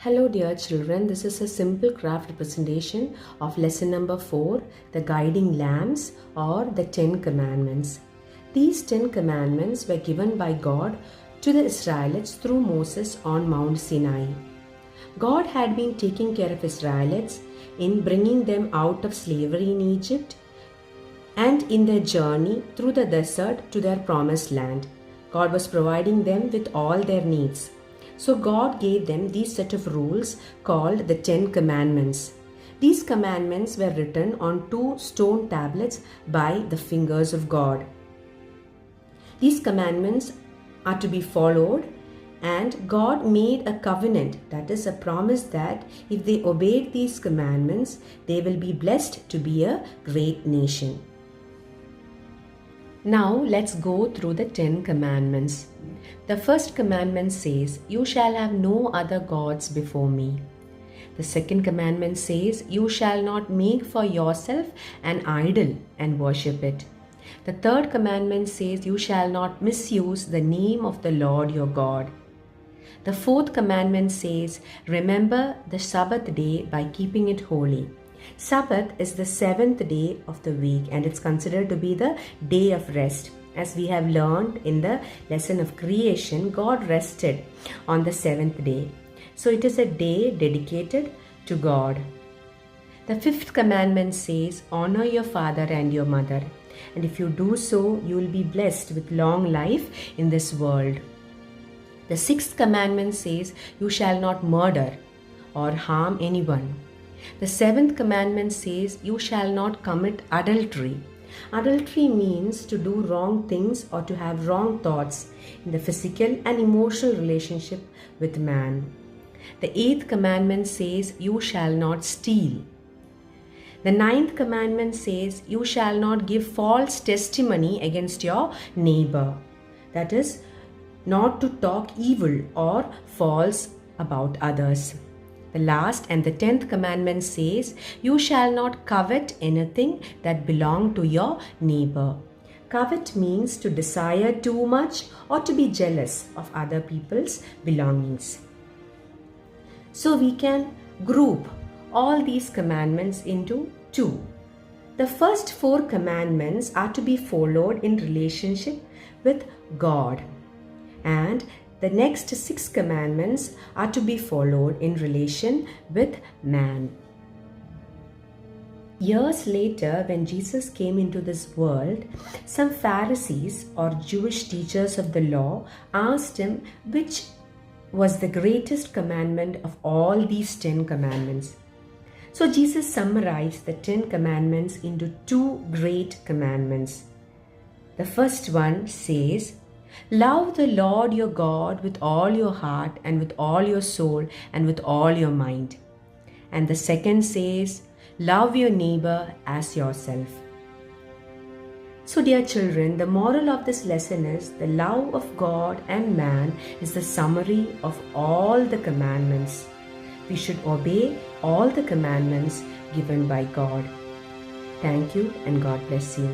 Hello dear children, this is a simple craft representation of lesson number 4, the guiding lamps or the 10 commandments. These 10 commandments were given by God to the Israelites through Moses on Mount Sinai. God had been taking care of Israelites in bringing them out of slavery in Egypt and in their journey through the desert to their promised land. God was providing them with all their needs. So God gave them these set of rules called the 10 commandments. These commandments were written on 2 stone tablets by the fingers of God. These commandments are to be followed, and God made a covenant, that is a promise that if they obeyed these commandments, they will be blessed to be a great nation. Now let's go through the 10 commandments. The first commandment says, "You shall have no other gods before me." The second commandment says, "You shall not make for yourself an idol and worship it." The third commandment says, "You shall not misuse the name of the Lord your God." The fourth commandment says, "Remember the Sabbath day by keeping it holy." Sabbath is the 7th day of the week, and it's considered to be the day of rest. As we have learned in the lesson of creation, God rested on the 7th day. So it is a day dedicated to God. The 5th commandment says, "Honor your father and your mother." And if you do so, you will be blessed with long life in this world. The 6th commandment says, "You shall not murder or harm anyone." The 7th commandment says, "You shall not commit adultery." Adultery means to do wrong things or to have wrong thoughts in the physical and emotional relationship with man. The 8th commandment says, "You shall not steal." The 9th commandment says, "You shall not give false testimony against your neighbor." That is, not to talk evil or false about others. The last and the 10th commandment says, "You shall not covet anything that belongs to your neighbor." Covet means to desire too much or to be jealous of other people's belongings. So we can group all these commandments into 2. The first 4 commandments are to be followed in relationship with God, and the next 6 commandments are to be followed in relation with man. Years later, when Jesus came into this world, some Pharisees or Jewish teachers of the law asked him which was the greatest commandment of all these 10 commandments. So Jesus summarized the 10 commandments into 2 great commandments. The first one says, "Love the Lord your God with all your heart and with all your soul and with all your mind." And the second says, "Love your neighbor as yourself." So dear children, the moral of this lesson is the love of God and man is the summary of all the commandments. We should obey all the commandments given by God. Thank you and God bless you.